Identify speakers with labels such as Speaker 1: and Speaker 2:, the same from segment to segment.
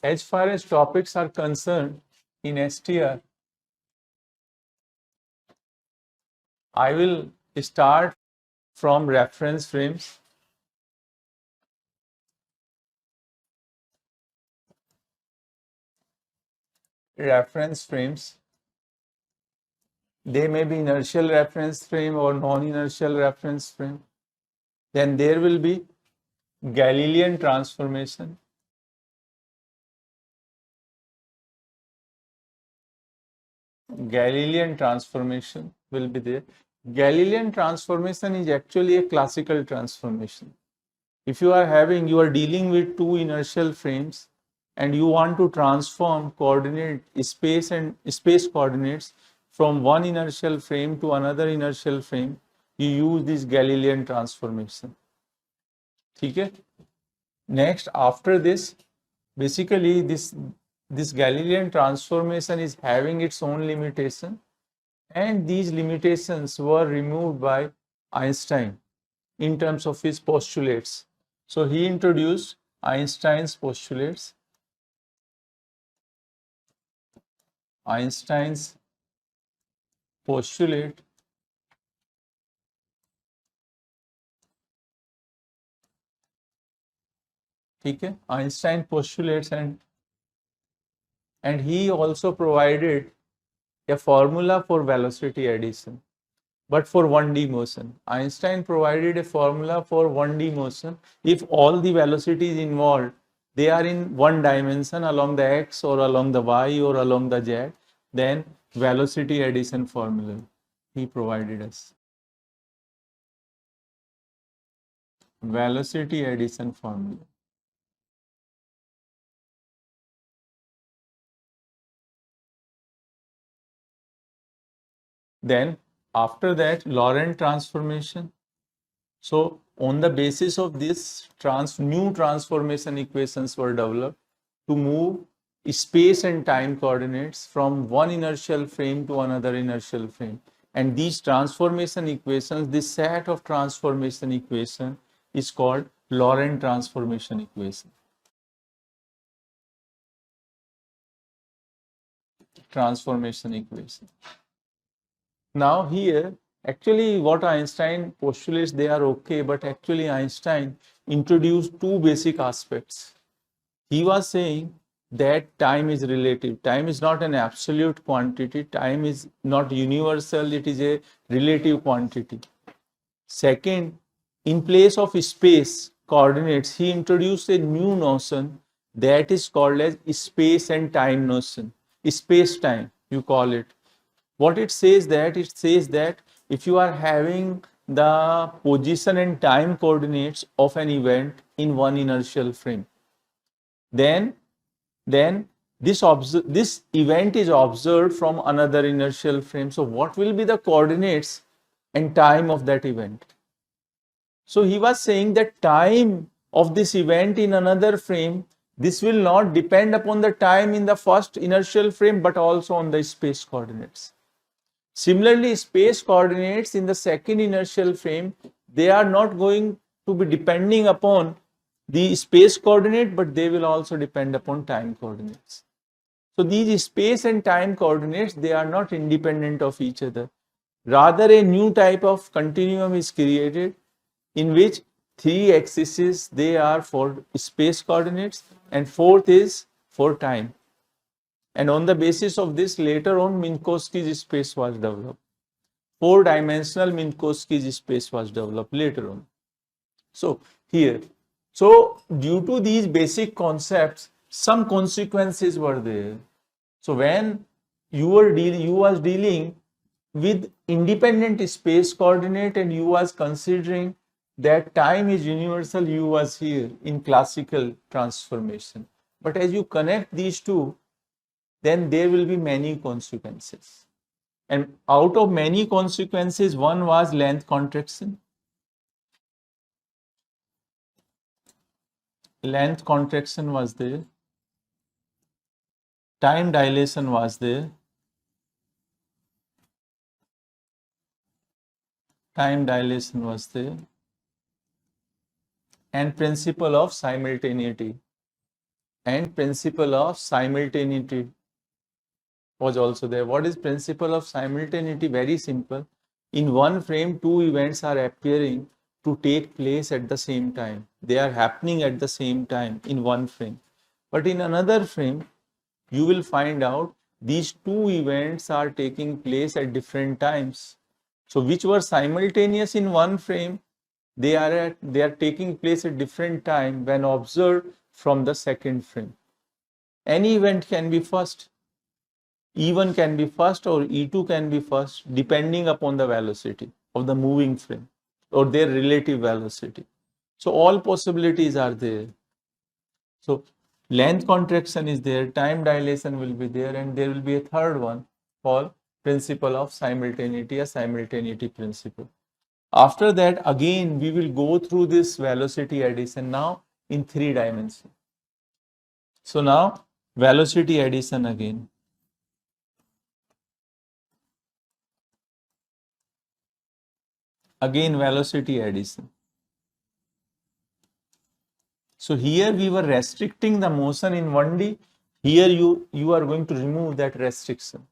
Speaker 1: As far as topics are concerned in STR, I will start from reference frames. Reference frames. They may be inertial reference frame or non-inertial reference frame. Then there will be Galilean transformation. Galilean transformation will be there. Galilean transformation is actually a classical transformation. If you are dealing with two inertial frames and you want to transform coordinate space and space coordinates from one inertial frame to another inertial frame, you use this Galilean transformation. Okay? Next, after this, basically this Galilean transformation is having its own limitation, and these limitations were removed by Einstein in terms of his postulates. So he introduced Einstein's postulates. Einstein's postulate okay? Einstein postulates, and he also provided a formula for velocity addition, but for 1D motion. Einstein provided a formula for 1D motion. If all the velocities involved, they are in one dimension along the x or along the y or along the z, then velocity addition formula he provided us. Velocity addition formula. Then after that, Laurent transformation. So on the basis of this, new transformation equations were developed to move space and time coordinates from one inertial frame to another inertial frame. And these transformation equations, this set of transformation equation is called Laurent transformation equation. Transformation equation. Now here, actually what Einstein postulates, they are okay, but actually Einstein introduced two basic aspects. He was saying that time is relative. Time is not an absolute quantity. Time is not universal. It is a relative quantity. Second, in place of space coordinates, he introduced a new notion that is called as space and time notion. Space-time, you call it. What it says that if you are having the position and time coordinates of an event in one inertial frame, then this event is observed from another inertial frame. So what will be the coordinates and time of that event? So he was saying that time of this event in another frame, this will not depend upon the time in the first inertial frame, but also on the space coordinates. Similarly, space coordinates in the second inertial frame, they are not going to be depending upon the space coordinate, but they will also depend upon time coordinates. So these space and time coordinates, they are not independent of each other. Rather, a new type of continuum is created in which three axes, they are for space coordinates and fourth is for time. And on the basis of this, later on, Minkowski's space was developed. Four-dimensional Minkowski's space was developed later on. So here, so due to these basic concepts, some consequences were there. So when you was dealing with independent space coordinate and you was considering that time is universal, you was here in classical transformation. But as you connect these two, then there will be many consequences. And out of many consequences, one was length contraction. Length contraction was there. Time dilation was there. Time dilation was there. And principle of simultaneity. and principle of simultaneity was also there. What is principle of simultaneity? Very simple. In one frame, two events are appearing to take place at the same time. They are happening at the same time in one frame. But in another frame, you will find out these two events are taking place at different times. So which were simultaneous in one frame, they are taking place at different time when observed from the second frame. Any event can be first. E1 can be first or E2 can be first depending upon the velocity of the moving frame or their relative velocity. So all possibilities are there. So length contraction is there, time dilation will be there, and there will be a third one called principle of simultaneity, a simultaneity principle. After that, again, we will go through this velocity addition now in 3 dimensions. So now velocity addition again. Again, velocity addition. So here we were restricting the motion in 1D. Here you are going to remove that restriction.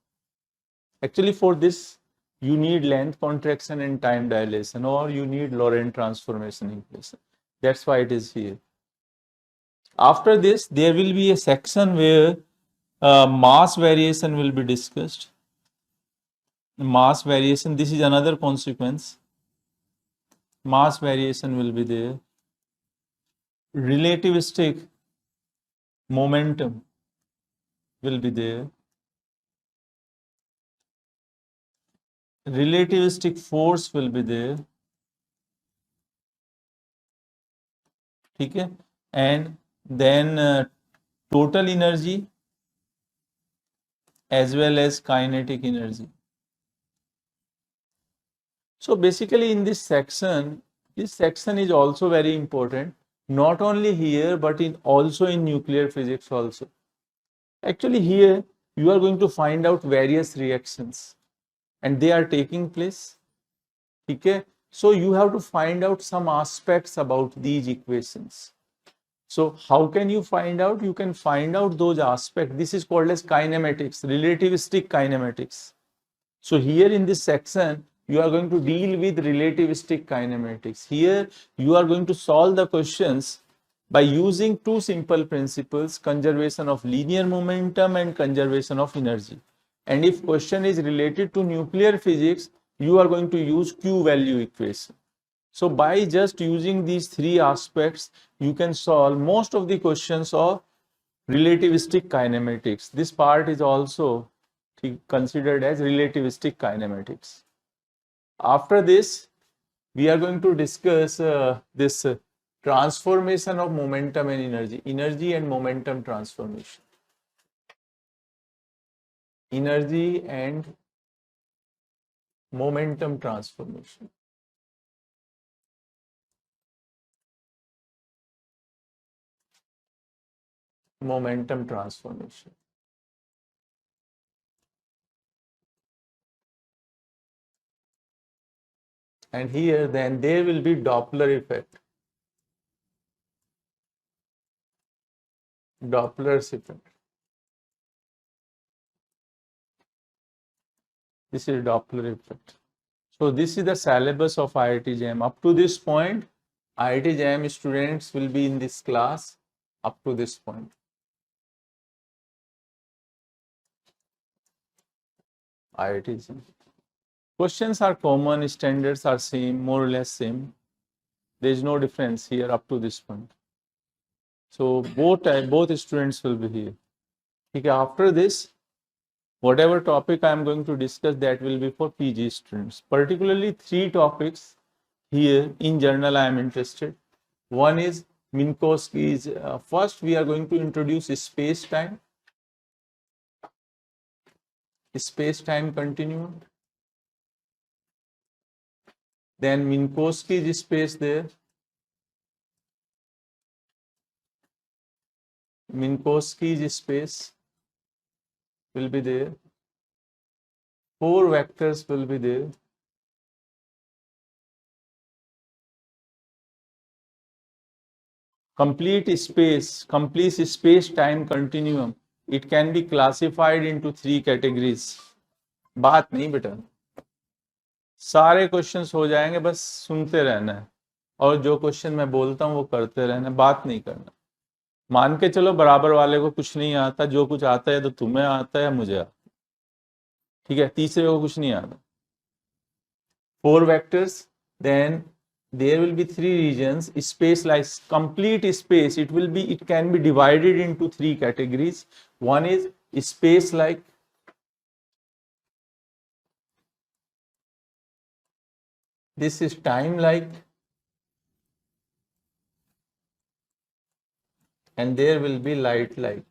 Speaker 1: Actually, for this, you need length contraction and time dilation, or you need Laurent transformation equation. That's why it is here. After this, there will be a section where mass variation will be discussed. Mass variation, this is another consequence. Mass variation will be there. Relativistic momentum will be there. Relativistic force will be there. Okay? And then total energy as well as kinetic energy. So basically in this section is also very important, not only here but also in nuclear physics also. Actually here you are going to find out various reactions and they are taking place. Okay? So you have to find out some aspects about these equations. So how can you find out? You can find out those aspects. This is called as kinematics, relativistic kinematics. So here in this section, you are going to deal with relativistic kinematics. Here you are going to solve the questions by using two simple principles, conservation of linear momentum and conservation of energy. And if question is related to nuclear physics, you are going to use Q value equation. So by just using these three aspects, you can solve most of the questions of relativistic kinematics. This part is also considered as relativistic kinematics. After this, we are going to discuss this transformation of momentum and energy and momentum transformation. Energy and momentum transformation. Momentum transformation. And here then there will be Doppler effect. Doppler's effect. This is Doppler effect. So this is the syllabus of IIT-JAM. Up to this point, IIT-JAM students will be in this class up to this point. IIT-JAM. Questions are common, standards are same, more or less same. There is no difference here up to this point. So both students will be here. Okay, after this, whatever topic I am going to discuss, that will be for PG students. Particularly 3 topics here in general I am interested. One is Minkowski's. First, we are going to introduce space-time continuum. Then Minkowski's space there. Minkowski's space will be there. 4 vectors will be there. complete space time continuum, it can be classified into 3 categories. बात नहीं बेटा, सारे questions हो जाएंगे, बस सुनते रहना है और जो क्वेश्चन मैं बोलता हूँ वो करते रहना, बात नहीं करना। मान के चलो बराबर वाले को कुछ नहीं आता, जो कुछ आता है तो तुम्हें आता है, मुझे आता है, ठीक है। तीसरे को कुछ नहीं आता। 4 vectors, then there will be 3 regions. Space like complete space, it can be divided into 3 categories. One is space like, this is time like, and there will be light like.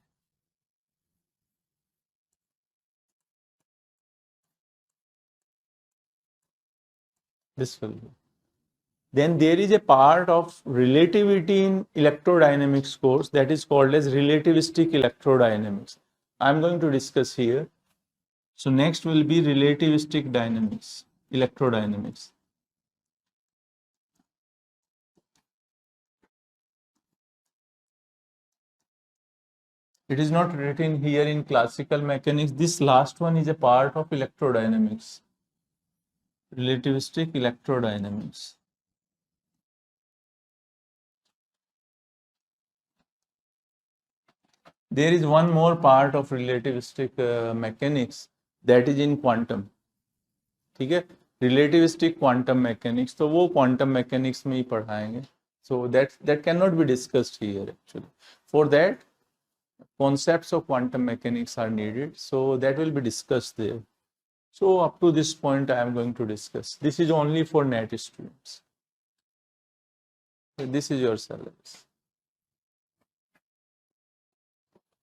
Speaker 1: This will be. Then there is a part of relativity in electrodynamics course that is called as relativistic electrodynamics. I am going to discuss here. So next will be relativistic dynamics, electrodynamics. It is not written here in classical mechanics. This last one is a part of electrodynamics, relativistic electrodynamics. There is one more part of relativistic mechanics that is in quantum. ठीक है, relativistic quantum mechanics, तो वो quantum mechanics में ही पढ़ाएंगे. So that cannot be discussed here actually. For that, concepts of quantum mechanics are needed, so that will be discussed there. So up to this point I am going to discuss. This is only for NET students. So this is your syllabus.